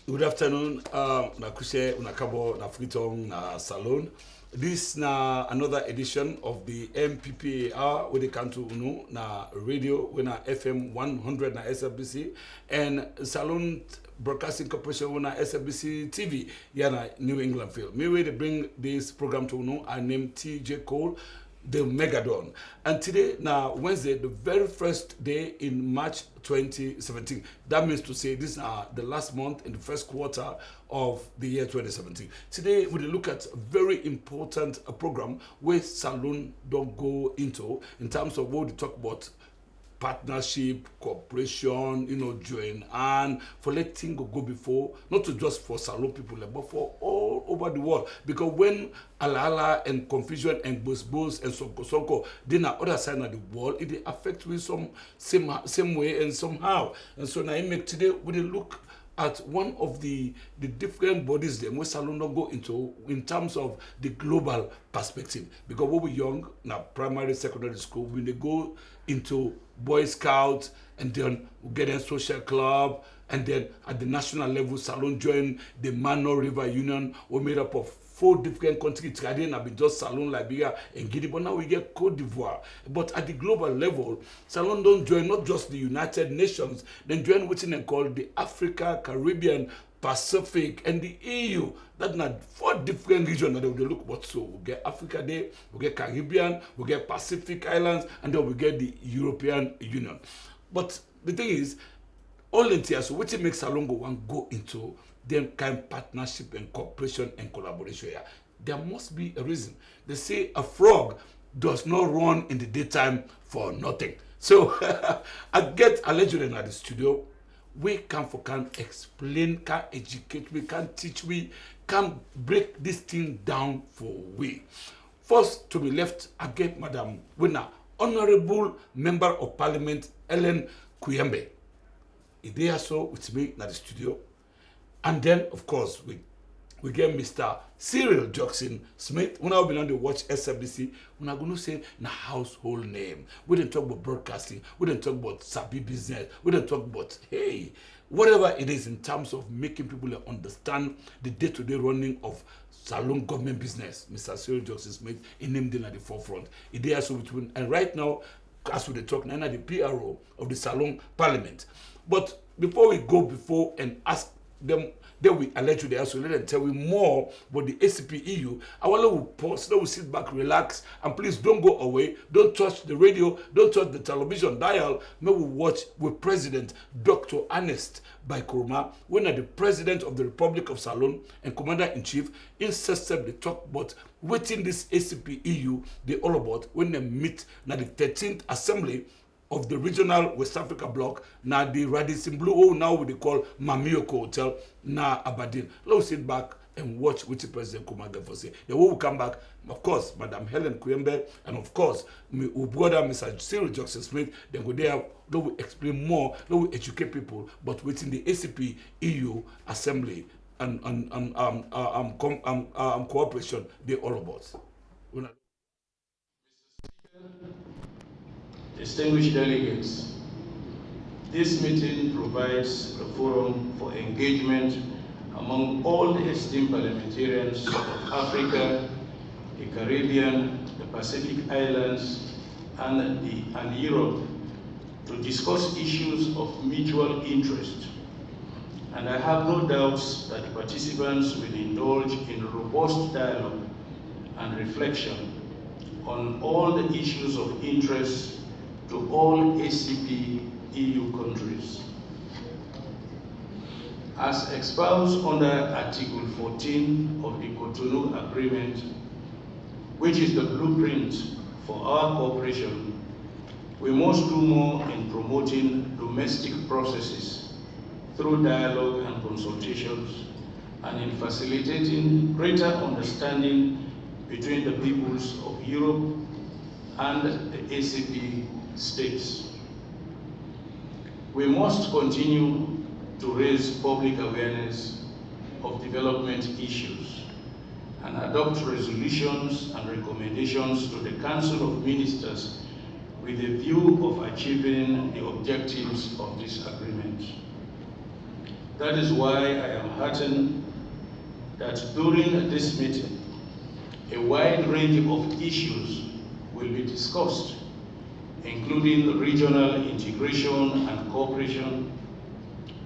Good afternoon, na kushe, unakabo, na fritong, na salon. This na another edition of the Mppa with the Kantu Unu na radio with na FM 100 na SBC and Salon Broadcasting Corporation with na SBC TV na New England field. Me way to bring this program to Unu, I name TJ Cole, the Megadon. And today, now Wednesday, the very first day in March 2017. That means to say this is the last month in the first quarter of the year 2017. Today, we look at a very important program where Salon don't go into in terms of what we talk about partnership, cooperation, join and for let things go before, not to just for Salon people, but for all over the world. Because when Alala and confusion and bus and sonko, then on the other side of the world, it affects we some same way and somehow. And so now I make today we look at one of the different bodies them where Salon don't go into in terms of the global perspective. Because when we're young, now primary, secondary school, when they go into Boy Scouts and then we get in social club and then at the national level, Salon join the Mano River Union. We're made up of 4 different countries. Trading have been just Salon, Liberia, and Guinea, but now we get Cote d'Ivoire. But at the global level, Salon don't join not just the United Nations, then join what's called the Africa, Caribbean, Pacific, and the EU. That's not 4 different regions that we look at. So we get Africa there, we get Caribbean, we get Pacific Islands, and then we get the European Union. But the thing is, all in here, so what makes Salon go into them kind of partnership and cooperation and collaboration here? There must be a reason. They say a frog does not run in the daytime for nothing. So I get allegedly at the studio. We can explain, can educate, we can teach, we can break this thing down for we. First to be left, I get Madam Winner, Honorable Member of Parliament Ellen Kuyembe. They are so with me at the studio. And then, of course, we get Mr. Cyril Jackson Smith. When I've been on the watch SBC, we're going to say na household name. We didn't talk about broadcasting. We didn't talk about sabi business. We didn't talk about, hey, whatever it is in terms of making people understand the day-to-day running of Salon government business. Mr. Cyril Jackson Smith, he named him at the forefront. He also between, and right now, as we talk, now the PRO of the Salon Parliament. But before we go before and ask them, then we allegedly also let them tell you more about the ACP EU. I want to pause, let we sit back, relax, and please don't go away. Don't touch the radio, don't touch the television dial. May we watch with President Dr. Ernest Baikoroma, when the President of the Republic of Salon and Commander-in-Chief insisted they talk about waiting this ACP EU, they all about when they meet na the 13th Assembly of the regional West Africa bloc, na the Radisson Blue, now we call Mamioko Hotel, na Aberdeen. Let's sit back and watch which President Kumaga for say. Then we will come back, of course, Madam Helen Kuyembe, and of course, my brother, Mr. Cyril Jackson Smith, then go there, they will explain more, they will educate people, but within the ACP EU Assembly and cooperation, they all about. Distinguished delegates, this meeting provides a forum for engagement among all the esteemed parliamentarians of Africa, the Caribbean, the Pacific Islands, and Europe to discuss issues of mutual interest. And I have no doubts that the participants will indulge in robust dialogue and reflection on all the issues of interest to all ACP EU countries. As espoused under Article 14 of the Cotonou Agreement, which is the blueprint for our cooperation, we must do more in promoting domestic processes through dialogue and consultations, and in facilitating greater understanding between the peoples of Europe and the ACP states. We must continue to raise public awareness of development issues and adopt resolutions and recommendations to the Council of Ministers with a view of achieving the objectives of this agreement. That is why I am heartened that during this meeting, a wide range of issues will be discussed, including regional integration and cooperation,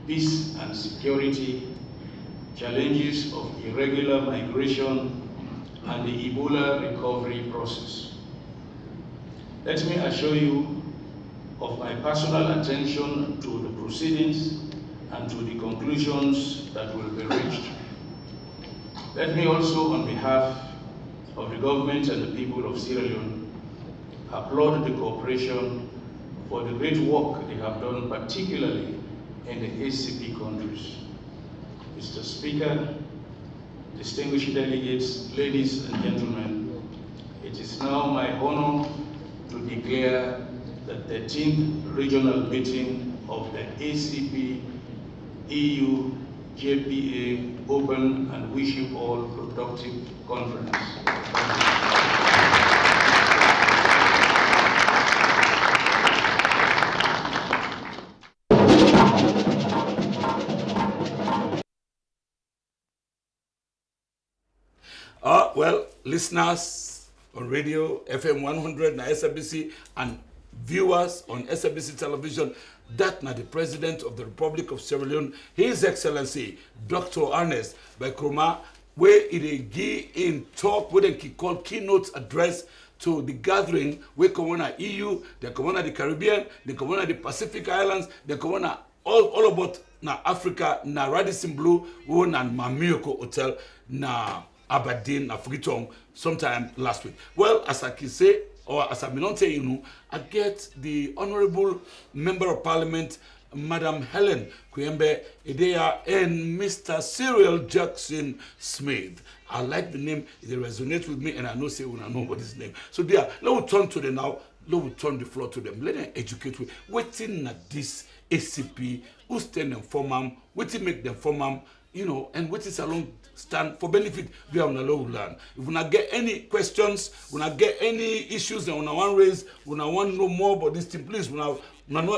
peace and security, challenges of irregular migration, and the Ebola recovery process. Let me assure you of my personal attention to the proceedings and to the conclusions that will be reached. Let me also, on behalf of the government and the people of Sierra Leone, applaud the corporation for the great work they have done, particularly in the ACP countries. Mr. Speaker, distinguished delegates, ladies and gentlemen, it is now my honor to declare the 13th regional meeting of the ACP EU JPA open and wish you all productive conference. Well, listeners on radio, FM 100 na SABC, and viewers on SABC television, that na the President of the Republic of Sierra Leone, His Excellency, Dr. Ernest Bankole, where it give in talk with a call keynote address to the gathering where come on EU, they come on the Caribbean, they come on the Pacific Islands, they come on all about na Africa, na Radisson Blue, one and Mamioko Hotel, na Aberdeen, na Freetown, sometime last week. Well, as I can say, or as I may not say, I get the Honorable Member of Parliament, Madam Helen Kuyembe Idea, and Mr. Cyril Jackson Smith. I like the name, it resonates with me, and I know say when I know what his name. So there, let me turn to them now, let me turn the floor to them. Let them educate me. Waiting at this ACP, who stand them for them, waiting make them for them, and waiting along stand for benefit we have no land. If we not get any questions, we not get any issues that we not want raise, we not want to know more about this thing, please, we not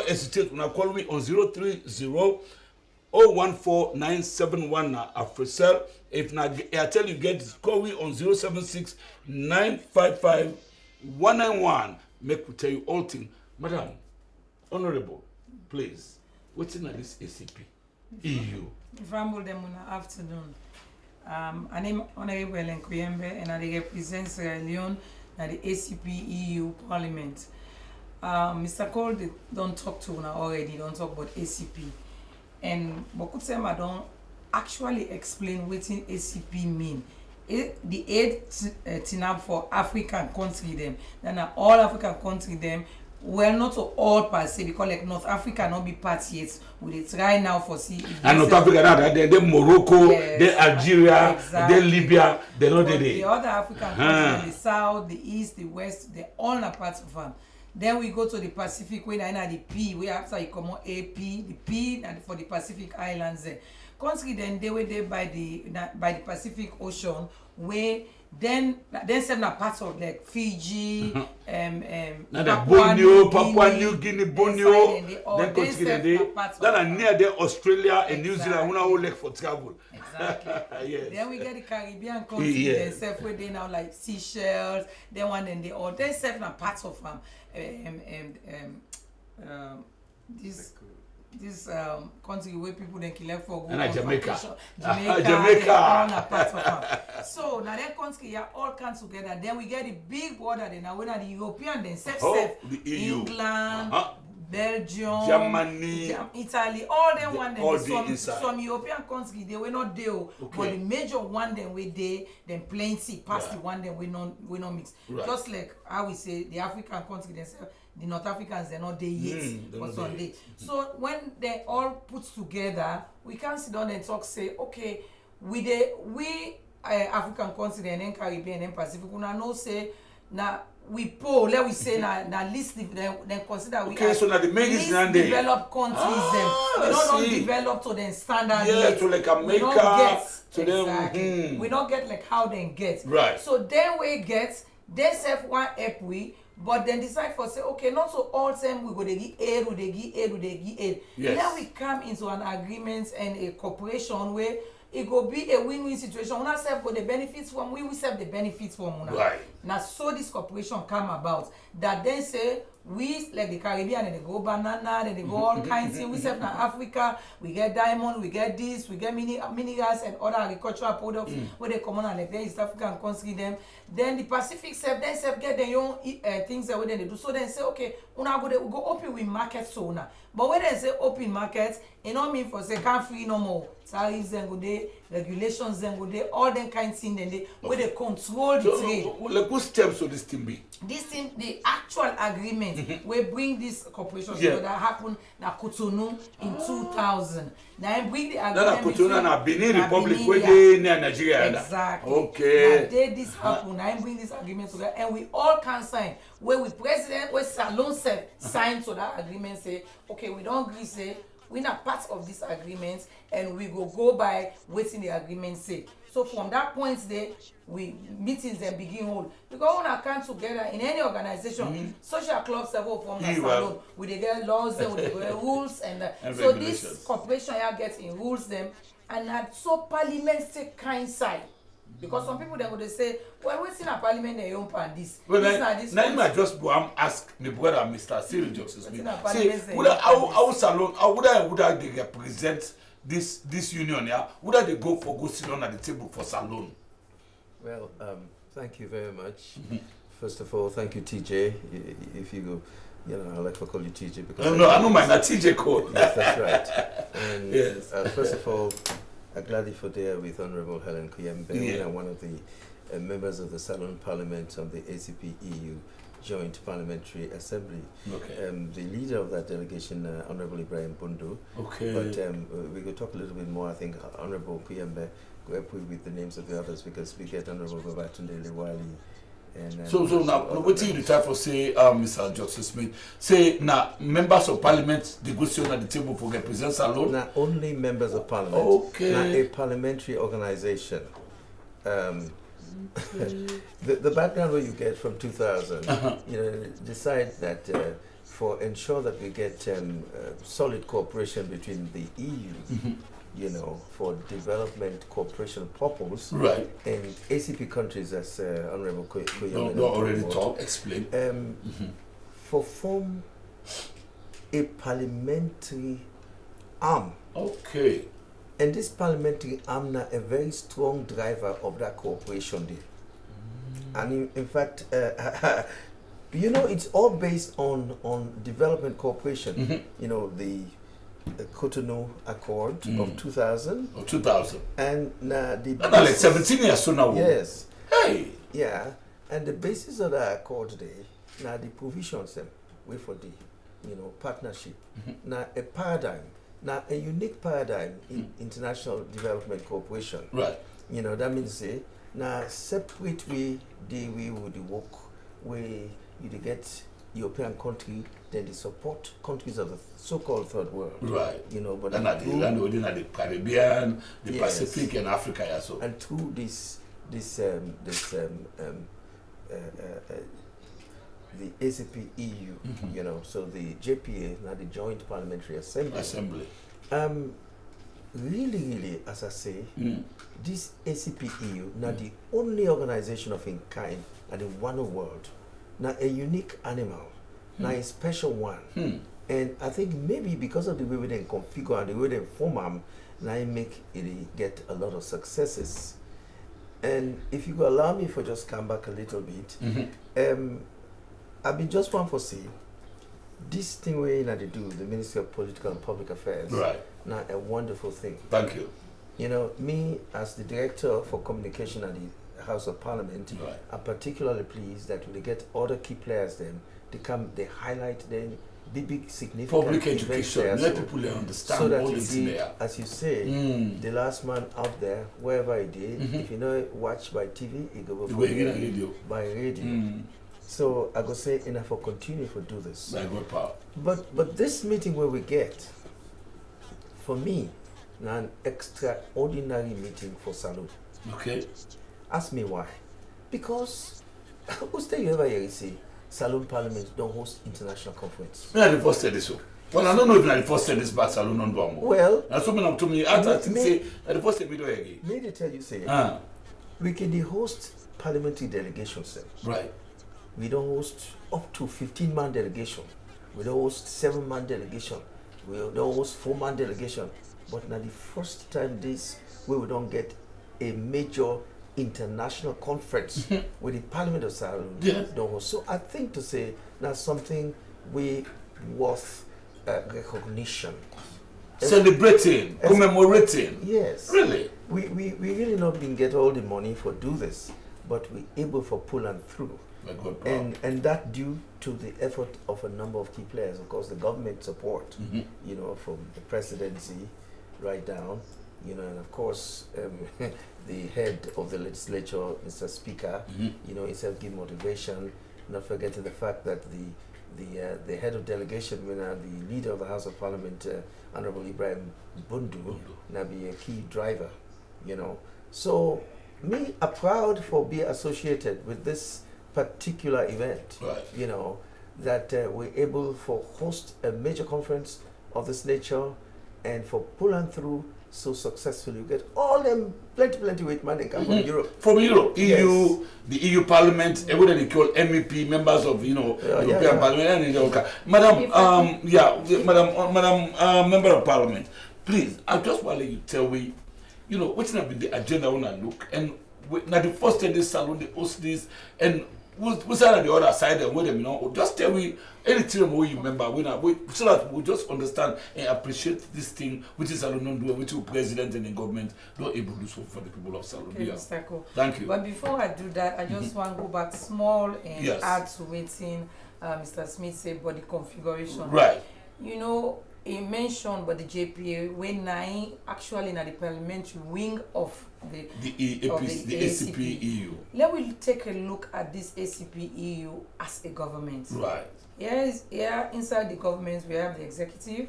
hesitate, we not call me on 030-014-971 after sell. If not, I tell you, call me on 076-955-191. Make we tell you all things. Madam, Honorable, please, what's in this ACP? EU. Rambo them on afternoon. My name is Honorable Nkuyembe, and I represent Sierra Leone at the ACP EU Parliament. Mr. Cole don't talk to now already, don't talk about ACP. And Bokutsema don't actually explain what ACP mean. The aid TNAB for African country them, then all African country them. Well, not to all per se, because like North Africa not be part yet. We try now for see. And North Africa now, then Morocco, yes, then Algeria, exactly, then Libya, they know the other African countries, the south, the east, the west, they all are part of them. Then we go to the Pacific, where now the P, where after you come on AP, the P and for the Pacific Islands. Country then they were there by the Pacific Ocean, where then some are parts of like Fiji, Papua New Guinea, Borneo, then country that are near there, Australia and New Zealand, who are all like for travel. Exactly. Yes. Then we get the Caribbean countries, yes, then where they now like Seychelles, then one and they all then seven are parts of this country where people then kill for go and Jamaica. Jamaica. All are parts of them. So now that country all come together. Then we get the big border. Then now when the European then the EU. England, Belgium, Germany, Italy, all them one then some European countries they were not there, but the major one then we there, then plenty past the one then we not mix. Right. Just like how we say the African country themselves. The North Africans, they're not there yet, but Sunday. So when they all put together, we can sit down and talk, say, okay, we African continent and Caribbean and Pacific, we now say, now we poor, let we say, now list, then consider we so now the least developed countries, we don't develop to then standard. Yeah, to like America, to them. We don't get like how they get. Right. So then we get, they self one help But then decide for say, okay, not so all time we go they give aid, we they give aid, we they give aid. Yes. Now we come into an agreement and a cooperation where it go be a win-win situation. Una self go the benefits from, we self the benefits from una. Right. Now so this cooperation come about that then say we like the Caribbean and they go banana and they go all kinds of things. We self in Africa, we get diamond, we get this, we get minerals and other agricultural products where they come on and like there East Africa and consider them. Then the Pacific self, then self get their own things that they do. So then say okay, una go we go open with market so now. But when they say open markets, it don't mean for say can't free no more. Tariffs then go there, regulations then go there, all them kind of things then they where they control the trade. Like what steps should this thing be? This thing, the actual agreement will bring this corporation that happened na Cotonou in 2000. Now I bring the agreement Cotonou na Benin Republic Benin, where they near Nigeria. Exactly. Okay. Now this happen. Now I bring this agreement together and we all can sign. Where we president, where Salon said sign to that agreement say, okay, we don't agree say we're not part of this agreement and we go by waiting the agreement say. So from that point there, we meetings then begin hold. Because when I come together in any organization, social clubs have form the salon. We they get laws and we they get rules and so this corporation here gets in rules them and so parliament take kind side. Because some people then would say, well, we're seeing a parliament they don't pan this. Well, this now I just go and ask my brother Mr. Cyril Joseph. Say, would our salon, would I they represent this union, yeah? Would they go for go sit down at the table for salon? Well, thank you very much. First of all, thank you, TJ. If you go, you know, I like to call you TJ because I know my TJ code. Yes, that's right. And yes. First of all, I'm glad you're there with Honorable Helen Kuyembe, one of the members of the Salon Parliament of the ACP EU Joint Parliamentary Assembly. Okay. The leader of that delegation, Honorable Ibrahim Bundu. Okay. But we could talk a little bit more. I think Honorable Kuyembe go up with the names of the others because we get Honorable Babatunde Lewali. And, so now, what do you try for say, Mr. Joseph Smith? Say now, members of Parliament they go sit at the table for represent Salon. Not only members of Parliament. Okay. Not a parliamentary organization. The background where you get from 2000, you know, decide that for ensure that we get solid cooperation between the EU. You know, for development cooperation purpose, right? And ACP countries, as Honorable Kuyembe already talk, explain. For form a parliamentary arm. Okay. And this parliamentary arm now a very strong driver of that cooperation there. And in fact, you know, it's all based on development cooperation. You know, the Cotonou Accord of 2000. Of 2000. And the like 17 years so now. Yes. Hey. Yeah. And the basis of that accord today, now the provisions them, wait for the, you know, partnership. Now a paradigm, now a unique paradigm in international development cooperation. Right. You know, that means say, now separate way the way would work where you get European country, then they support countries of the so-called third world. Right. You know, but and at the Caribbean, the Pacific, and Africa also. And through the ACP EU, you know, so the JPA, now the Joint Parliamentary Assembly. Really, as I say, this ACP EU, now the only organization of its kind in the one world. Now a unique animal, now a special one. And I think maybe because of the way we then configure and the way they form them, now it make it get a lot of successes. And if you could allow me for just come back a little bit, I've been just one for say, this thing we now they do, the Ministry of Political and Public Affairs, right? Now a wonderful thing. Thank you. You know, me as the Director for Communication at the House of Parliament, right. I'm particularly pleased that when they get other key players then, they highlight them, big significant public education, let people understand so that all you this see, there. as you say, the last man out there, wherever he did, if you know watch by TV, he go by radio. So I go say enough for continue to do this. By good power. But this meeting where we get, for me, now an extraordinary meeting for Salud. Okay. Ask me why. Because who's the you ever hear say Salon Parliament don't host international conference. Me I first said this so. Well, I don't know if I first said this about Salon on Bomo. Well, now someone up to me. I think say I first said video again. May they tell you say we can host parliamentary delegations then. Right. We don't host up to 15-man delegation. We don't host 7-man delegation. We don't host 4-man delegation. But now the first time this where we don't get a major international conference with the Parliament of Sierra Leone. Yes. Don't host. So I think to say that's something we worth recognition. Celebrating, commemorating. Yes. Really? We really not been get all the money for do this, but we able for pull and through. And that due to the effort of a number of key players, of course, the government support, you know, from the presidency right down, you know, and of course, the head of the legislature, Mr. Speaker, you know, himself give motivation, not forgetting the fact that the head of delegation, the leader of the House of Parliament, Honorable Ibrahim Bundu, now be a key driver, you know. So, me are proud for being associated with this particular event, right. You know, that we're able for host a major conference of this nature and for pull and through so successfully. You get all them plenty with money come from Europe. From Europe, Yes. EU, the EU Parliament, everyone they call MEP, members of, you know, European Parliament. And Madam, Madam, Member of Parliament, please, I just want you tell me, you know, what's going to be the agenda when I look, and now the first day this salon, they host this, and who's on the other side and with them, you know, just tell me anything we you remember so that we just understand and appreciate this thing which is Salon doing, which the president and the government don't able to do so for the people of Salon. Okay, Mr. Ko. Thank you. But before I do that, I just want to go back small and add to waiting Mr. Smith said about the configuration. Right. You know, he mentioned about the JPA when I actually in the parliamentary wing of the ACP EU. Let me take a look at this ACP EU as a government. Right. Here inside the government we have the executive,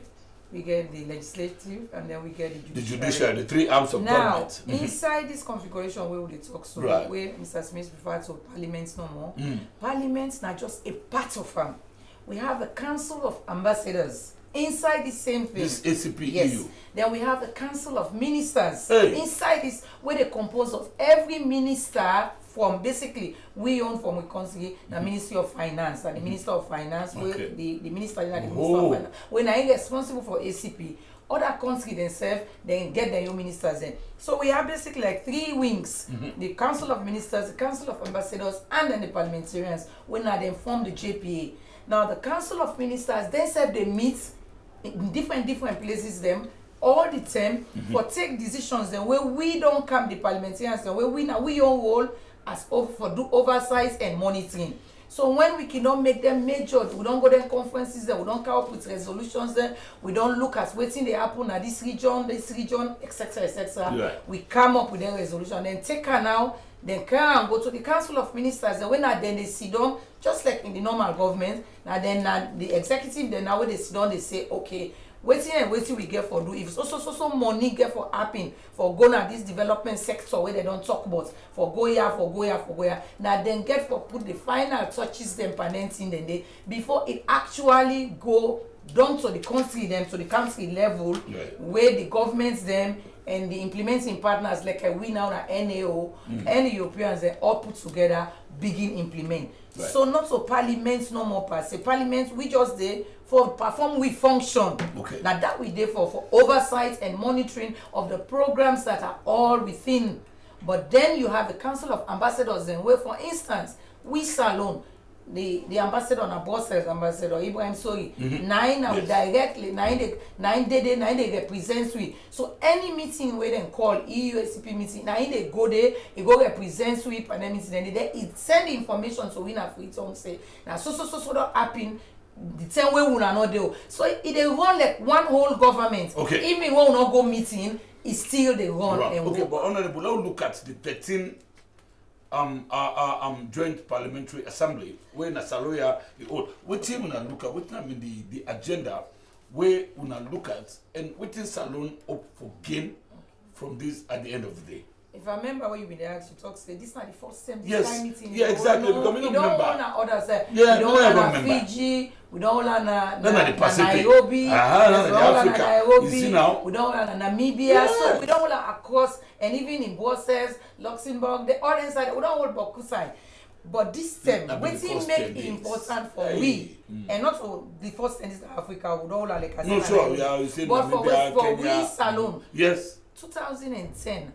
we get the legislative, and then we get the judiciary. The three arms of government. Now, inside this configuration where we talk so where Mr. Smith referred to parliaments no more. Parliaments not just a part of them. We have a council of ambassadors. Inside the same thing. This ACP yes. EU. Then we have a council of ministers. Inside this, where they compose of every minister from basically we own from we consider the Ministry of Finance and the Minister of Finance, where the Minister and the Minister of Finance. When I responsible for ACP, other countries themselves then get their own ministers in. So we have basically like three wings: the Council of Ministers, the Council of Ambassadors, and then the parliamentarians. When they form the JPA. Now the Council of Ministers themselves they meet in different places them all the time for take decisions then where we don't come the parliamentarians then where we now we own role as for do oversight and monitoring. So when we cannot make them major, we don't go to conferences then, we don't come up with resolutions then, we don't look at waiting they happen at this region, etc. Right. We come up with a resolution then take her now, then come go to the Council of Ministers and when then they sit down, just like in the normal government, now then the executive then now when they sit down they say okay, waiting we get for do if so money get for happen for going at this development sector where they don't talk about for go here now then get for put the final touches them parenting then they before it actually go down to the country them to the country level where the governments them and the implementing partners like we now na NAO and the Europeans they all put together begin implement. Right. So not so parliament no more per se. Parliament we just there for perform we function. Okay. Now that we there for oversight and monitoring of the programs that are all within. But then you have the Council of Ambassadors and where for instance we Salon the ambassador on Brussels, Ambassador Ibrahim Sori, nine directly nine they represent we. So any meeting where they call EU ACP meeting, nine they go there, it go represent we and then meeting then it send the information to we na free to say now so that happen the same way we not there. So it they run like one whole government. Okay. Even when we not go meeting, it still they run. Okay, but honorable, now look at the 13 joint parliamentary assembly where Nasaloya what team una look at what I mean the agenda where una look at and what is Salon up for gain from this at the end of the day. if I remember when you been there, you talk say this not the first time this Yes. kind meeting. Yeah, exactly. We Because we don't don't want remember. others. Yeah, we no, don't I want remember. Fiji. We don't want the Pacific. Nairobi. Aha, we the don't want Africa. Nairobi. You see now? We don't want Namibia. Yes. So we don't want across and even in Brussels, Luxembourg, the other side. We don't want Bokusai. But this time, wetin make it important for we, and not for the first in East Africa, we don't like No, sure. Yeah, you say but Namibia, for Kenya. we Salone, Yes. 2010,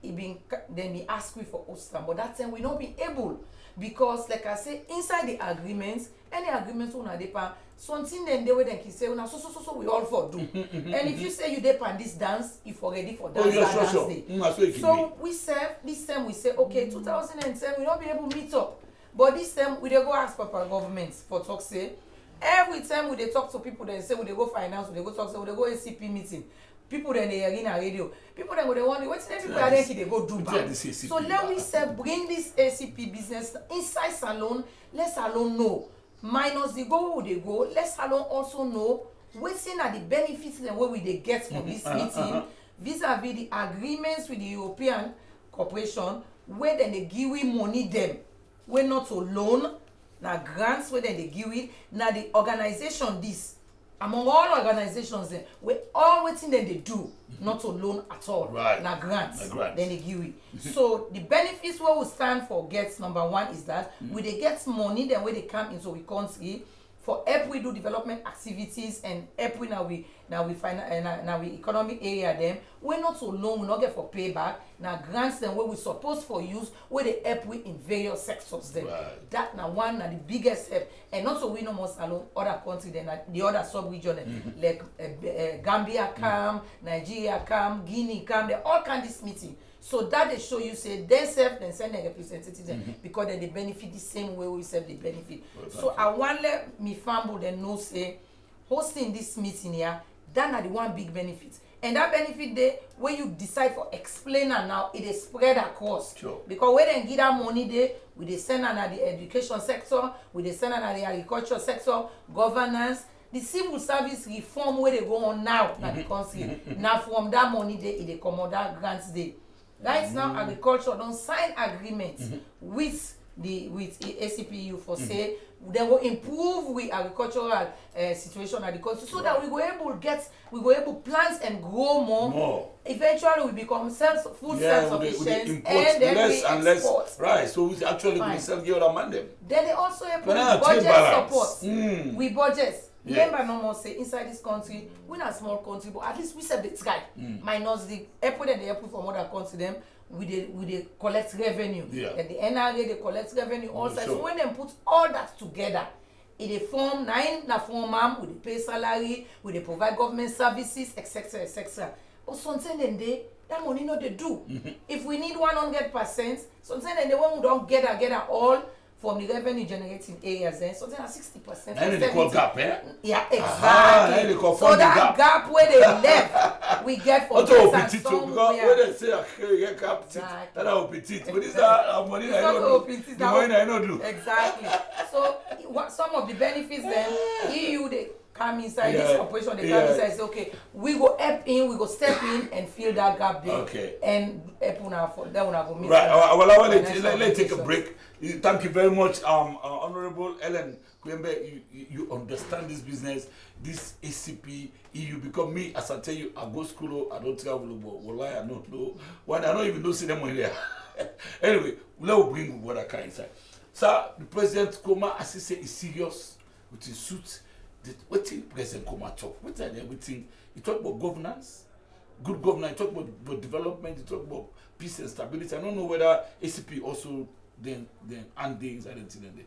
then he asked me for Ostam, but that time we not be able because, like I say, inside the agreements, any agreements on a depa, something then they will then say, so we all for do. And if you say you depan this dance, you for ready for dance, sure. day. So we serve this time. We say okay, 2010 we not be able to meet up, but this time we dey go ask Papa governments for talk say. Every time we dey talk to people, they say we dey go finance, we dey go talk, say we dey go ACP meeting. People then they hear in a radio. People then go they wonder what's the people are there they go do back. So let me say bring this ACP business inside Salone. Let Salone know. Minus the go where they go. Let Salone also know what's in the benefits and what we they get from this meeting vis-a-vis the agreements with the European Corporation where then they give we money them. We're not to loan. Now grants where then they give it. Now the organization this. Among all organizations, we all waiting then they do not to loan at all. Right. Na grants. Grants. Then they give it. So the benefits what we stand for gets number one is that we they get money then when they come into we country for help we do development activities and help we now we economic area them we not so loan we not get for payback now grants them where we supposed for use where they help we in various sectors then that now one now the biggest help and not so we no more alone other country then the other sub-region like Gambia come Nigeria come Guinea come they all can this meeting. So that they show you say they serve then send a representative because then they benefit the same way we serve the benefit. So I want let me family then know say hosting this meeting here, that are the one big benefit. And that benefit there when you decide for explainer now it is spread across. Sure. Because when they give that money there, we they send on the education sector, we they send on the agriculture sector, governance. The civil service reform where they go on now in the country. Now from that money there, it they come on that grants there. Right now, agriculture don't sign agreements with ACPU for say they will improve with agricultural situation at the country so that we go able plant and grow more. Eventually, we become food self-sufficient and then we export. Right, so we actually we sell the other man them. Then they also put budget support. We budget. Remember, no more say inside this country, we're not a small country, but at least we serve the sky. Minus the airport and the airport from other countries, them we they collect revenue. And the NRA they collect revenue also. So when they put all that together, it form we they pay salary, we they provide government services, etc., etc. But something then they that money no they do. If we need 100%, something then they won't don't get all. From the revenue generating areas, then so there are 60%. And they call gap, eh? Yeah, exactly. So that gap where they left, we get for because when they say okay, you gap, that are petit. But these are money I don't do. The money I don't do. Exactly. So some of the benefits then EU they come inside this corporation, they come inside and say, okay, we go help in, we go step in and fill that gap there. Okay. And help una for that una go meet. Right. Well, let's take a break. Thank you very much, Honorable Ellen Kuyembe. You understand this business, this ACP EU. Because me, as I tell you, I go school, I don't travel, but I don't know. One, I don't even know see them in there. Anyway, let's bring what I can inside. So the President Koma, as he say, is serious with his suit. What thing President Koma talk? What are they everything? He talk about governance, good governance. He talk about development. He talk about peace and stability. I don't know whether ACP also. Then and things I didn't see them there.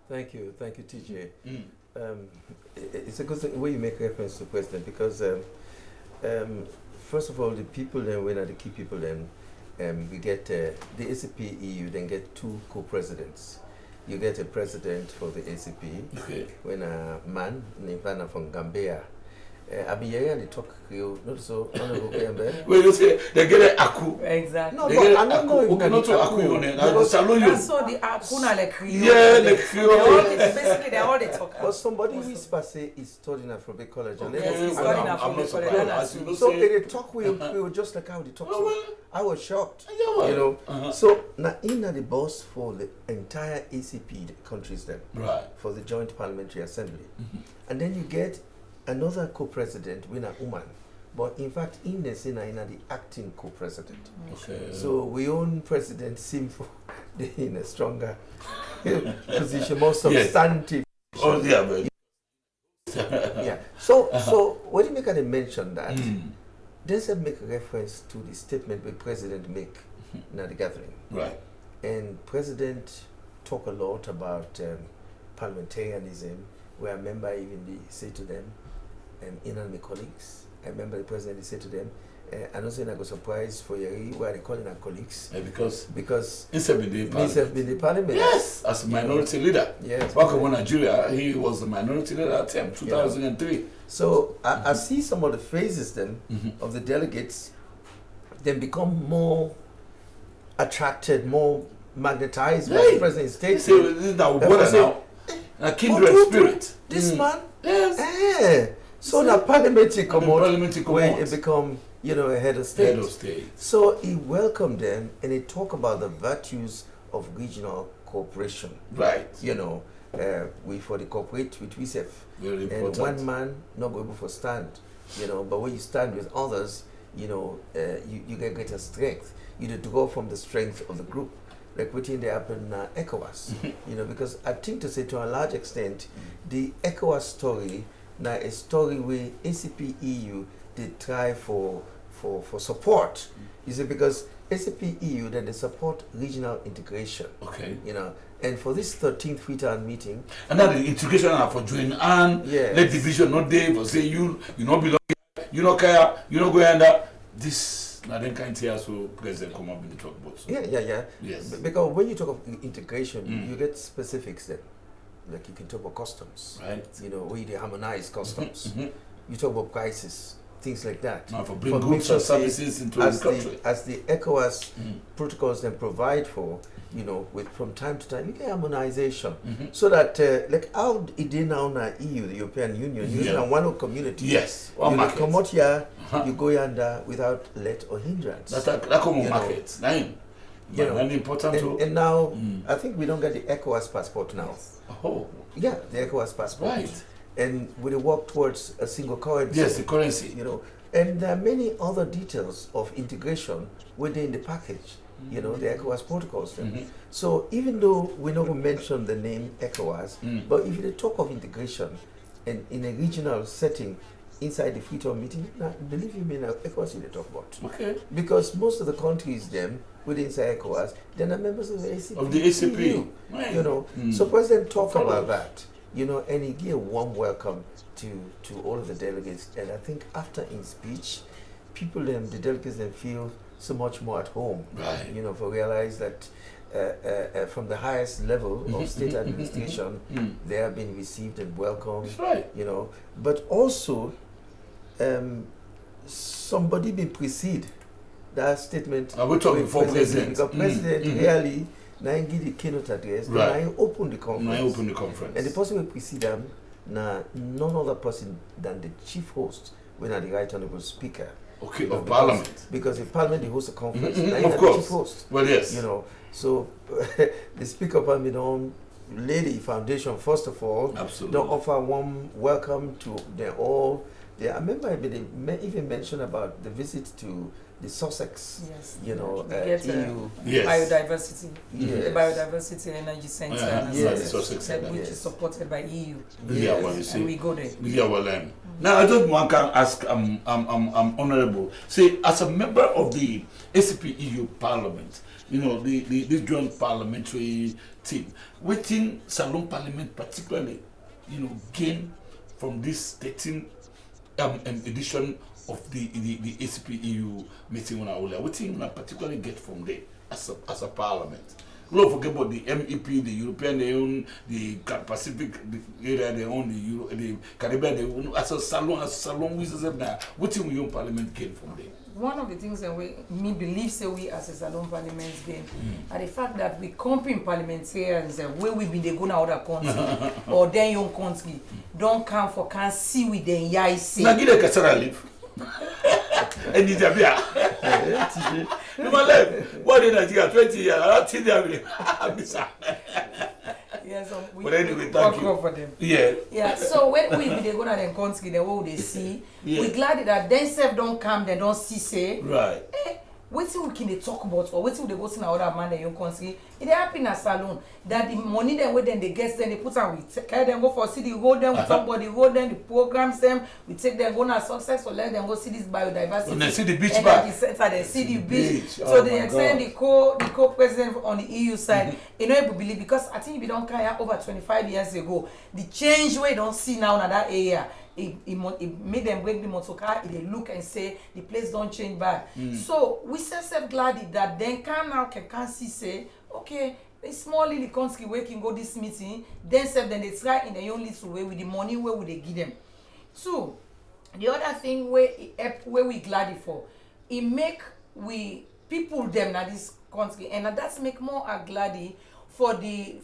Thank you, TJ. It's a good thing when you make reference to President because first of all, the people then when are the key people then we get the ACP EU then get two co-presidents. You get a president for the ACP when a man named from Gambia Abiyaya and they talk Creole, not so honorable Kembe. Well, you say they get an aku. Exactly. No, but I don't know if Okay, not to aku on it. That's all the Akuna le Creole. Yeah, the Creole. Basically, they all they talk. But somebody whisper say he's studying at Afrobeat College. And Yes, he's I'm studying not Afrobeat College. surprised. so they talk with just like how they talk. Oh, well. I was shocked. Yeah, well. You know. Uh-huh. So now in the boss for the entire ACP countries then. Right. For the Joint Parliamentary Assembly. And then you get another co-president, Winner Uman. But in fact, in the Senate, in the acting co-president. Okay. So we own President Simfo in a stronger position, more substantive. Oh, yeah, but Yeah. So when you make a mention that, does it make a reference to the statement the president make in the gathering? right. And president talk a lot about parliamentarianism, where I remember even they say to them, in and my colleagues. I remember the president he said to them, I'm not saying I got surprised for you, why they calling our colleagues. Because Instead of the parliament. Yes, as a minority leader. Yes. Back in Nigeria, he was the minority leader at the time, 2003. So I see some of the phrases then of the delegates then become more attracted, more magnetized by the president's statement. See, this is our brother now. A kindred spirit. This man? Yes. So now parliamentary come out parliamentary come when out. it become, a head of state. Head of state. So he welcomed them and he talked about the virtues of regional cooperation. Right. We for the cooperate with WISEF. Very And important. one man not go able to stand, but when you stand with others, you get greater strength. You draw from the strength of the group. Like within the happen ECOWAS, because I think to say to a large extent, the ECOWAS story now a story where ACP EU they try for support. You see, because ACP EU then they support regional integration. Okay. And for this 13th Freetown meeting, And now the integration are for join and Yes. let division not there for say you not belong here, you not care, you not go under this. Now then can't hear so president come up in the talk about. So. Yeah. Yes. Because when you talk of integration, you get specifics then. Like you can talk about customs, Right. where they harmonize customs. You talk about prices, things like that. Now for bring goods and services into the country. As the ECOWAS protocols then provide for, with from time to time, you get harmonization. So that, like how it did now in the EU, the European Union, using a one community. Yes. One market. Come out here, you go yonder without let or hindrance. That common market. Nine. And important too. And now, I think we don't get the ECOWAS passport now. Oh. Yeah, the ECOWAS passport. Right. And we work towards a single currency. Yes, the currency. And there are many other details of integration within the package, the ECOWAS protocols. So even though we not going to mention the name ECOWAS, but if you talk of integration and in a regional setting inside the Freetown meeting, now, believe me, now ECOWAS they talk about. Okay. Because most of the countries then within ECOWAS, they're not members of the ACP. Of the ACP. Right. So President talked about that. And he gave a warm welcome to all of the delegates. And I think after his speech, the delegates then feel so much more at home. Right. For realize that from the highest level of state administration, they have been received and welcomed. That's right. But also, somebody been precede that statement. Are we talking for president? Because president really now give the keynote address, Right. and I open the conference. And the person will precede them, none other person than the chief host, when are the right honorable speaker. Okay, of parliament. Because if parliament they host a conference, Of course. the chief host. Well, yes. So the speaker of parliament don't lay the foundation first of all. Absolutely. Don't offer warm welcome to them all. I remember they even mentioned about the visit to the Sussex, Yes. EU. Yes. Biodiversity. Yes. The Biodiversity Energy Center. Yes. Sussex Center. Which is supported by EU. Yeah, well, you see. And we go there. Yeah, well, now I just want to ask, honorable. See, as a member of the ACP EU Parliament, the joint parliamentary team, within Salon Parliament particularly, gain from this 13th edition of the ACP EU meeting on Aula. What thing particularly get from there as a parliament? don't forget about the MEP, the European, they own the Pacific area, they own the Caribbean, they own as a salon, we say that. What in your parliament came from there? One of the things that me believe say we as a salon parliament gain are the fact that we comping parliamentarians where we be they go now other country or then young country don't come for can see with them yai say. Now give a Kasara leave. And it's a beer. You my life. What in Nigeria 20 years? I don't think they are. Yeah, so we but anyway, thank you. For them. Yeah. Yeah, so when we they go to them country, the way they see, we glad that themselves don't come, they don't see say. Right. Wait till we can talk about or wait till they go to another man in your country. It happen in a salon that the money then when they get then they put on we carry them go for see the road them with somebody road them the programs them we take them go na success or let them go see this biodiversity. When they see the beach back. They see the beach. So they extend the co-president on the EU side. You know you believe because I think we don't carry over 25 years ago the change we don't see now in that area. It made them break the motor car. They look and say the place don't change bad. So we self glad that then can see say okay, a small little country where can go this meeting. Then they try in their own little way with the money where would they give them. So the other thing where we glad for it make we people them now this country and that's make more glad for the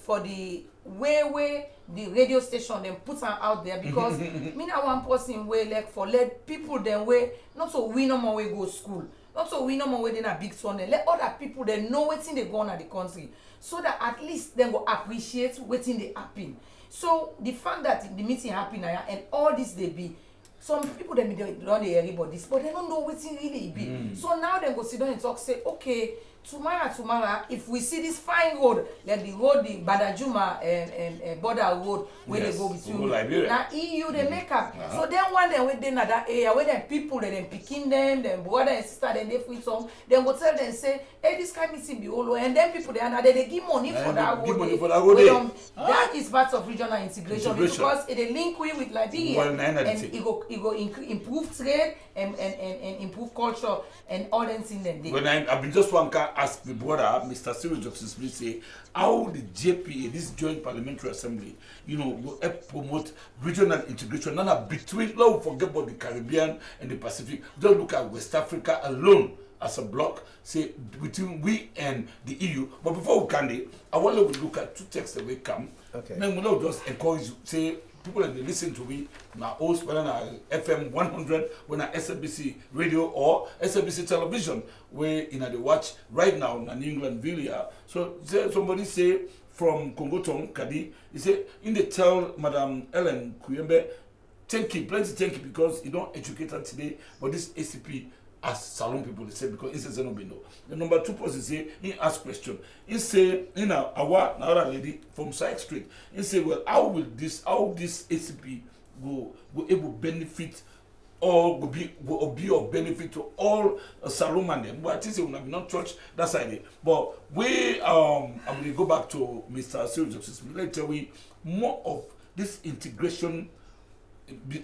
way the radio station them put them out there because me na one person way like for let people them way not so we no more way go school not so we no more way in a big son let other people they know what they go on at the country so that at least they go appreciate what they happen. So the fact that the meeting happen and all this they be some people they don't hear about this but they don't know what it really be. So now they go sit down and talk say okay tomorrow, if we see this fine road, like the road, the Badajuma and border road, where they go between. Now EU they make up. So then one day when they in that area, where them people, they picking them brother and sister, then they free some, then go tell them say, hey, this kind of meeting be all and then people they give money for that road. That is part of regional integration. Because it link with Liberia and it go improve trade and improve culture and all them things then. When I've been just one car ask the brother, Mr. Cyril Jackson Smith, say how the JPA, this Joint Parliamentary Assembly, will help promote regional integration. Not between, don't forget about the Caribbean and the Pacific. Don't look at West Africa alone as a bloc, say between we and the EU. But before we can, I want to look at two texts that will come. Okay. Then we will just encourage you, say people that they listen to me, now host whether na FM 100, when na SABC radio or SABC television, where they watch right now in New England Villa. So somebody say from Congo Tong Kadi, he say in the tell Madam Ellen Kuyembe, thank you, plenty thank you because you don't educate her today, but this ACP as salon people they say because it's a no. The number two person say he ask question. He say our lady from Side Street. He say well how this ACP go able benefit or will be of benefit to all salon and them. But I think they will not touch that side. But we I'm gonna go back to Mr. Cyril Jackson. Let me tell you more of this integration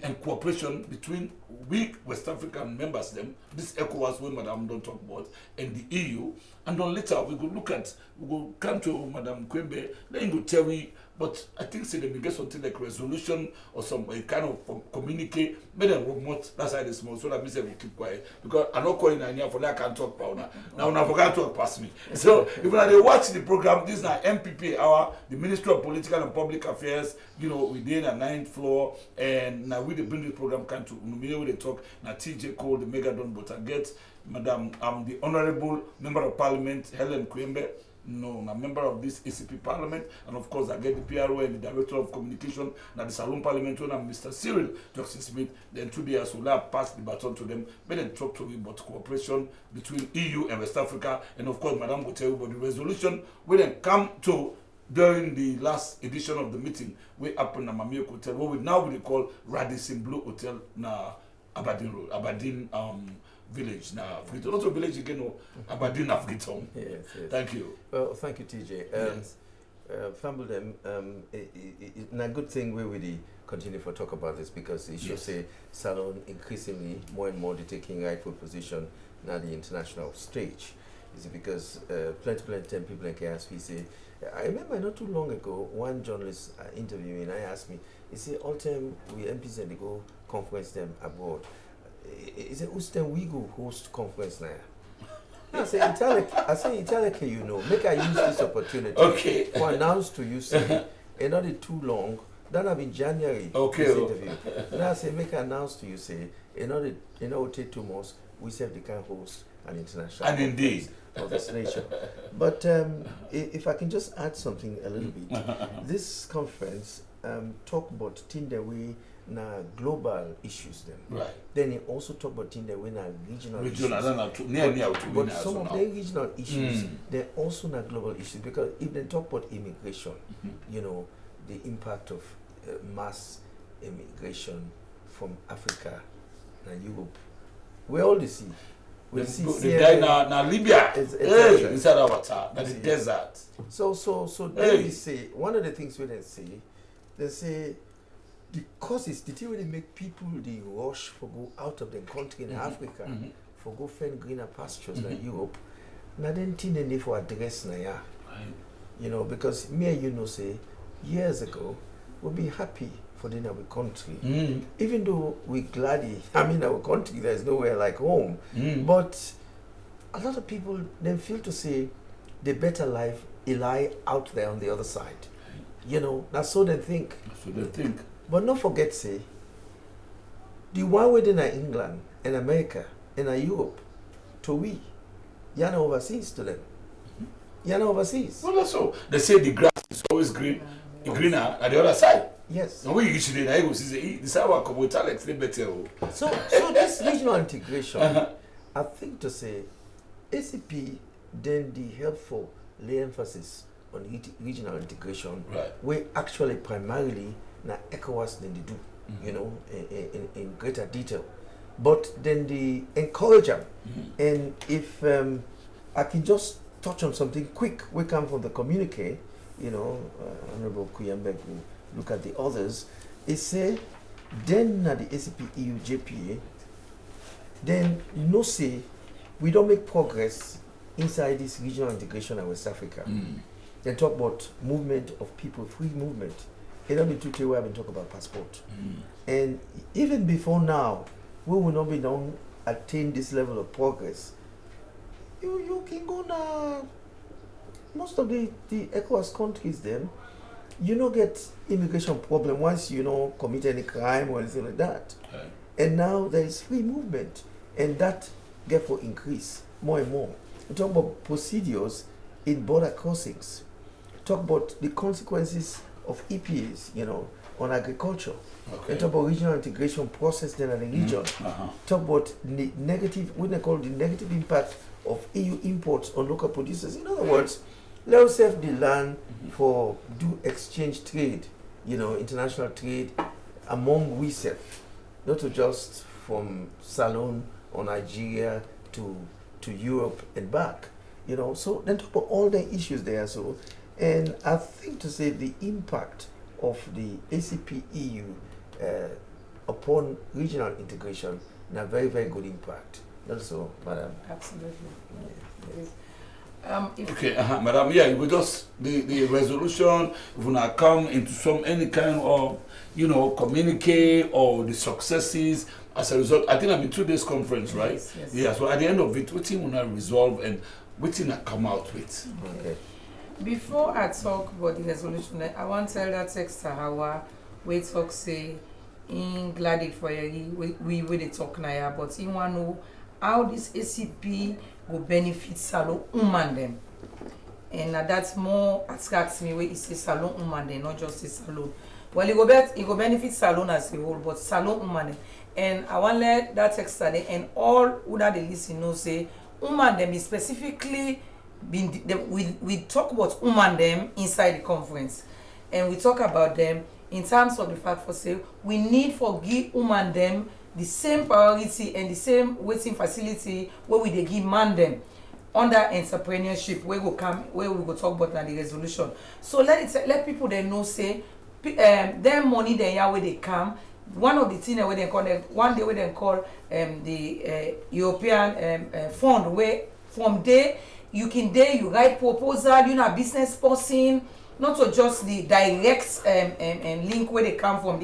and cooperation between we West African members, them, this ECOWAS when Madam don't talk about, and the EU, and then later we go come to Madam Kwembe, then you go tell me, but I think say they may get something like resolution or some kind of communicate, make them remote, that's how they small, so that means they will keep quiet. Because I'm not calling in here for that I can't talk about now I forgot to talk past me. So if they watch the program, this is now Mppa hour, the Ministry of Political and Public Affairs, within a 9th floor, and now we bring the program come to they talk now TJ Cole, the Megadon, but I get Madam the Honorable Member of Parliament Helen Kwembe, a member of this ACP Parliament, and of course I get the PRO and the Director of Communication, now the Salon Parliament, and Mr. Cyril Jackson Smith. Then today as well, pass the baton to them, but then talk to me about cooperation between EU and West Africa, and of course Madam will tell you about the resolution. We then come to during the last edition of the meeting, we happened at Mamiok Hotel, what we now will call Radisson Blue Hotel na Aberdeen Road, Aberdeen village now. Also village again, Aberdeen Afriton. Yes. Thank you. Well, thank you, TJ. Yes. Family, it's a good thing we really continue to talk about this because it should say Salon increasingly more and more taking rightful position now the international stage. Is it because plenty people in KSP say, I remember not too long ago, one journalist interviewing, I asked me, he said, all time we MPs and they go conference them abroad. He said, who's time we go host conference now? I say, Italic, you know, make I use this opportunity to announce to you, say, and not too long, that have been January, this interview. Now I say, make I announce to you, say, in order to take 2 months, we say they can host an international conference of this nature. But if I can just add something a little bit, this conference talk about things that we na global issues then. Right. Then he also talk about things that we na regional issues. But some of the regional issues, they're also na global issues, because if they talk about immigration, you know, the impact of mass immigration from Africa and Europe, we all see. We see Libya, inside our water, the desert. So then we say, one of the things we then they say, the causes, the thing they make people they rush for go out of the country in Africa, for go find greener pastures like Europe. Now then thing they for address na ya. You know, because me and you know say, years ago, we'll be happy for in our country. Even though we gladly, our country, there's nowhere like home. But a lot of people then feel to say the better life lie out there on the other side. You know, that's so they think. But not forget, say, the one within England and America and Europe, to we, you're not overseas to them. You're not overseas. Well, that's so. They say the grass is always greener at the other side. Yes. And when you usually I go see this our come with Alex they better. So this regional integration, I think to say ACP then the helpful lay emphasis on regional integration, we actually primarily na ECOWAS than they do, you know, in greater detail. But then they encourage them. And if I can just touch on something quick, we come from the communique, you know, Honorable Kuyembe will look at the others, it say, then na the ACP EU JPA, then you know say, we don't make progress inside this regional integration in West Africa. They talk about movement of people, free movement. It don't be too clear we haven't talked about passport. And even before now, we will not be done attain this level of progress. You can go now. Most of the ECOWAS countries then, you don't get immigration problem once you know commit any crime or anything like that. And now there is free movement, and that therefore increase more and more. We talk about procedures in border crossings. Talk about the consequences of EPAs, you know, on agriculture. And talk about regional integration process then in the region. Talk about the negative, what they call the negative impact of EU imports on local producers. In other words, let us have the land for do exchange trade, you know, international trade among we not to just from Salon or Nigeria to Europe and back, you know. So then talk about all the issues there. So, and I think to say the impact of the ACP EU upon regional integration, and a very, very good impact. That's all, Madam. Absolutely. Madam, yeah, we just the resolution will not come into any kind of, you know, communique or the successes as a result. I think I'm in 2 days conference, right? Yes. Yeah. So at the end of it, what thing will not resolve and what thing will come out with? Okay. Before I talk about the resolution, I want to tell that text Hawa we talk say in glad it for you we will talk now, but in want to know how this ACP will benefit salon them. And that's more attracts me where it says salon them, not just a salon. Well, it go benefit salon as a whole, but salon them. And I want to let that text study and all who that they listen know say them is specifically we talk about them inside the conference, and we talk about them in terms of the fact for say we need for give them the same priority and the same waiting facility where we they give them under entrepreneurship where we go talk about the resolution. So let people they know say their money they where they come. One of the things where they call one day where they call the European fund where from there you can there, you write proposal, you know, business person, not to just the direct link where they come from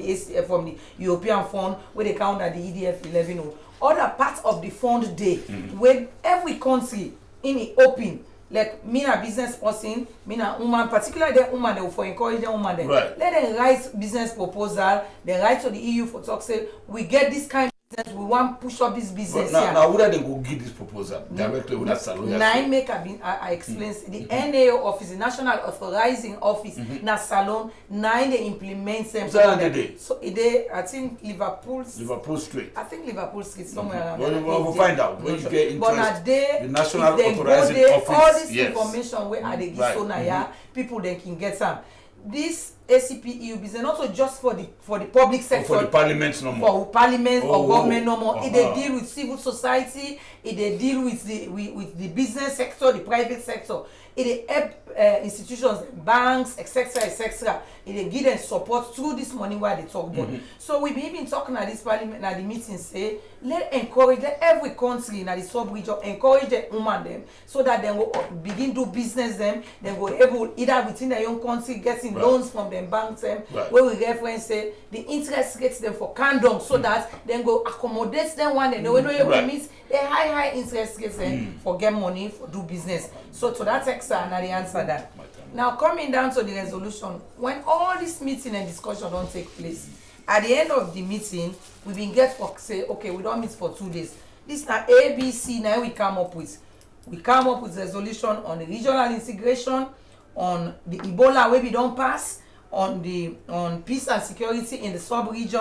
from the European fund, where they count at the EDF 11 or other parts of the fund day, where every country in the open, like me a business person, me a woman, particularly the woman, they will for encourage the woman, right. Let them write business proposal, they write to the EU for talk, say, we get this kind of business, we want to push up this business. Now would they go give this proposal directly with that salon? Nine make I explain the NAO office, the National Authorizing Office, na salon, nine they implement them. So I think Liverpool Street. I think Liverpool Street somewhere around. Well, we'll find out when you get interest. But the National Authorizing Office. All this information where are they give so now, people they can get some. This ACP-EU business not so just for the public sector, for the parliament no more, for parliament or government no more. It they deal with civil society, it they deal with the business sector, the private sector. It they help institutions, banks, etc. It they give them support through this money where they talk about. So we be even talking at this parliament at the meeting say let every country in the sub-region encourage the woman them so that they will begin do business them. They will able either within their own country getting loans from them banks them where we reference say the interest rates them for condom so that then go accommodate them one and they will know meet the high interest rates them for get money for do business. So to that extent, I answer that. Now coming down to the resolution, when all this meeting and discussion don't take place, at the end of the meeting, we been get for say, okay, we don't meet for 2 days. This now ABC now we come up with. We come up with resolution on the regional integration, on the Ebola where we don't pass, on peace and security in the sub-region,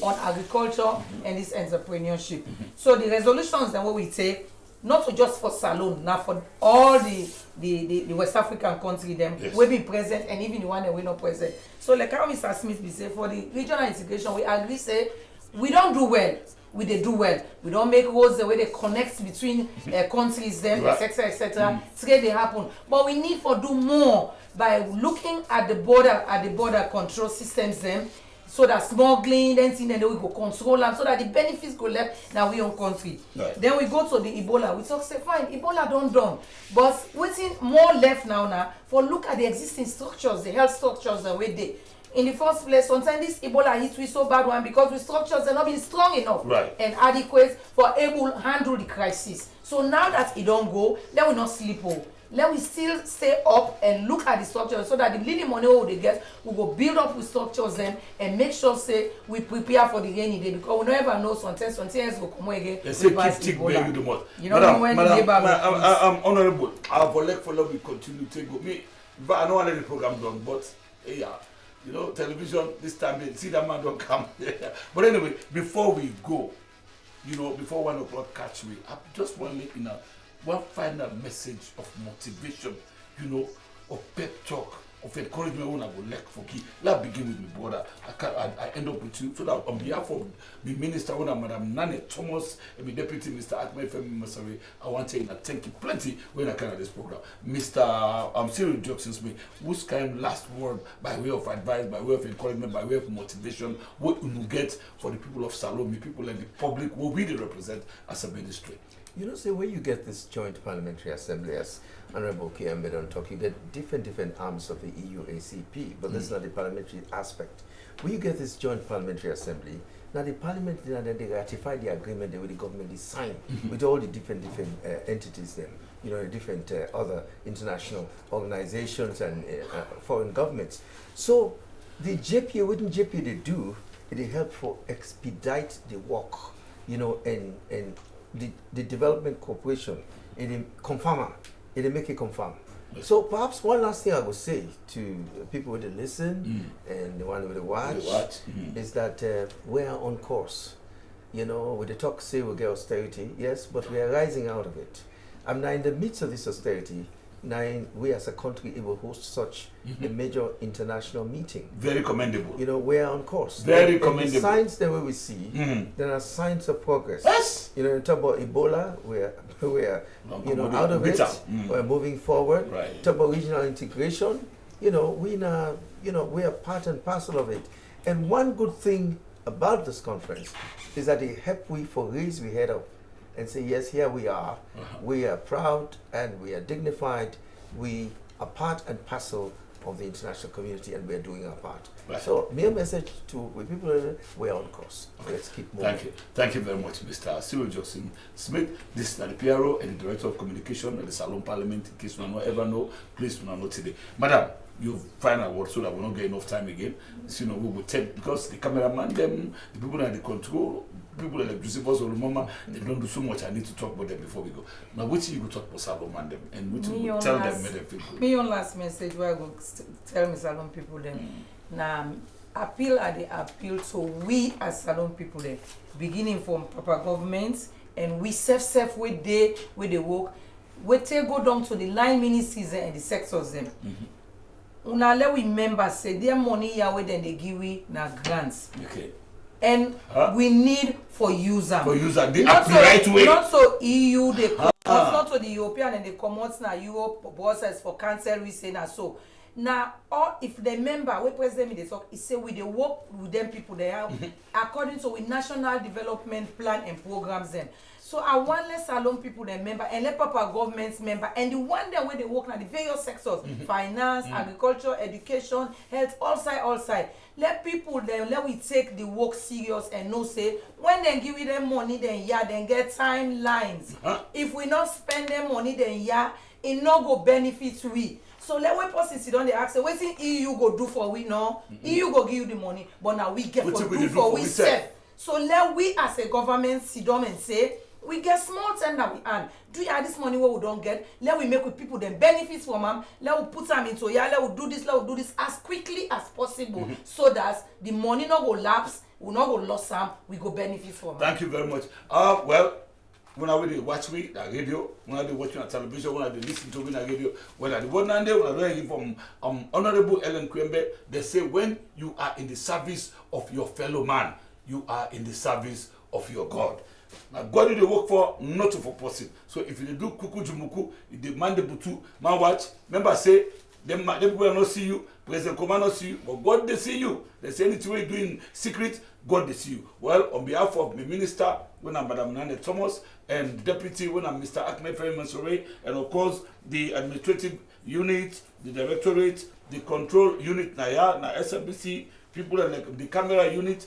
on agriculture and this entrepreneurship. So the resolutions that we take, not just for Salone, now for all the West African countries them will be present and even the one that we not present. So like how Mr. Smith be say for the regional integration, we agree say we don't do well. We they do well. We don't make roads the way they connect between countries them, etc. Trade they happen. But we need to do more by looking at the border control systems them. So that smuggling, then we go control them, so that the benefits go left now we own country. Then we go to the Ebola. We talk say fine, Ebola done. But waiting more left now for look at the existing structures, the health structures that we did. In the first place, sometimes this Ebola hit we so bad one because the structures are not being strong enough and adequate for able to handle the crisis. So now that it don't go, let we not sleep over. Let we still stay up and look at the structures so that the little money we get, we go build up with structures them and make sure say we prepare for the rainy day because we never know sometimes will come again. They say keep baby the most. You know when the neighbor I'm honorable. Our follow we continue to go. Me, but I know any program done, but yeah, you know, television this time they see that man don't come. But anyway, before we go, you know, before 1 o'clock catch me, I just want to make one final message of motivation, you know, of pep talk, of encouragement when I go like for key. Let's begin with my brother. I end up with you so that on behalf of the minister, when I'm Madam Nane Thomas and my deputy Mr. Akme Femi Masari, I want to say thank you plenty when I come at this program. Mr. Cyril Jackson Smith, whose kind last word by way of advice, by way of encouragement, by way of motivation, what you get for the people of Salome, people and the public, what we represent as a ministry. You know, say when you get this joint parliamentary assembly, as Honorable Kiyambe don't talk, you get different arms of the EU ACP, but that's not the parliamentary aspect. When you get this joint parliamentary assembly, now the parliament they ratify the agreement that the government is signed with all the different entities then, you know, different other international organizations and foreign governments. So the JPA, what JPA they do, it help for expedite the work, you know, and the development corporation, it confirm, it make it confirm. So perhaps one last thing I would say to people who listen and the one with the watch is that we are on course. You know, with the talk say we get austerity, yes, but we are rising out of it. I'm now in the midst of this austerity. Now we as a country able to host such a major international meeting. Very commendable. You know, we are on course. Very commendable. The signs that we see, there are signs of progress. Yes. You know, you talk about Ebola, we're you know, out of it. We're moving forward. Right. Talk about regional integration. You know, we are part and parcel of it. And one good thing about this conference is that it help we for raise we head up and say, yes, here we are. We are proud and we are dignified. We are part and parcel of the international community, and we are doing our part. Right. So, mere message to people, we are on course. Okay. Let's keep moving. Thank you. Thank you very much, Mr. Cyril Johnson Smith. This is the PRO and the Director of Communication at the Salon Parliament. In case you don't ever know, please do not know today. Madam, you final word so that we don't get enough time again. So, we will take, because the cameraman, them, the people that they control, people that like Josephus or Mama, they don't do so much. I need to talk about them before we go. Now, which you go talk about Salon man them, and which you tell them, make them feel good. Me on last message where I go tell me Salon people them. Now, appeal at the appeal to we as Salon people them, beginning from Mppa government, and we self where they work, we take go down to the line ministries and the sectors them. Una let we members say their money here where then they give we na grants. Okay. And we need for user. For user, the right way. Not so EU they come not to the European and they come out now Europe bosses for cancel we say na so. Now, or if the member we president me they talk, he say we they work with them people they have according to with national development plan and programs then. So I want less Salon people they member and let Mppa government's member and the one day where they work in the various sectors, finance, agriculture, education, health, all side. Let people then let we take the work serious and no say when they give them money then then get timelines. If we not spend them money then it no go benefit we. So let we person sit down they ask what thing EU go do for we no? EU go give you the money, but now we get for do for we self. So let we as a government sit down and say we get small time that we earn. Do you have this money where we don't get? Let we make with people them benefits from them. Let we put them into let we do this as quickly as possible so that the money not go lapse, we not go lost some, we go benefit from them. Thank you very much. Well, when I will watch me the radio, when I do watch on television, when I listen to me the radio, when I do one day, when I hear from Honorable Ellen Kwembe, they say when you are in the service of your fellow man, you are in the service of your God. Now God do the work for not for person. So if you do kuku jumuku, you demand the butu, man watch. Remember say them people will not see you, President Koma not see you, but God they see you. They say anything you do in secret, God they see you. Well, on behalf of the minister, when I'm Madam Nane Thomas, and deputy when I'm Mr. Ahmed Ferry Mansouri, and of course the administrative unit, the directorate, the control unit, na SMBC. People like the camera unit,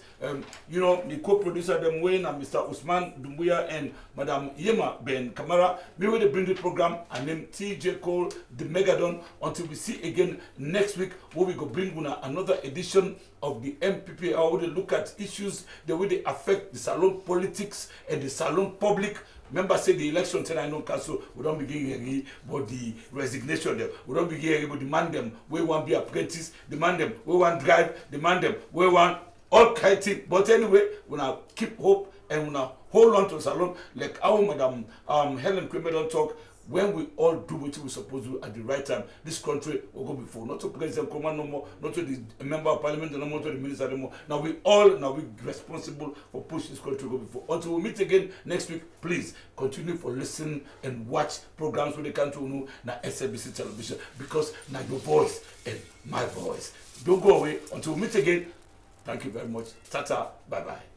you know, the co-producer them Wayne and Mr. Usman Dumbuya and Madam Yema Ben Kamara. We will bring the program and name TJ Cole, the Megadon, until we see again next week where we go bring another edition of the Mppa. How they look at issues, the way they affect the Salon politics and the Salon public. Remember, say the election ten I know council, we don't begin here, but the resignation them. We don't begin here, but demand them, we want be apprentice, demand them, we want drive, demand them, we want all kind of things. But anyway, we now keep hope and we now hold on to Salon, like our Madam Helen Kwembe don't talk. When we all do what we're supposed to do at the right time, this country will go before. Not to President Koma no more, not to the member of parliament, no more to the minister no more. Now we responsible for push this country to go before. Until we meet again next week, please continue for listen and watch programs with the country know na SABC television because now your voice and my voice. Don't go away until we meet again. Thank you very much. Tata, bye bye.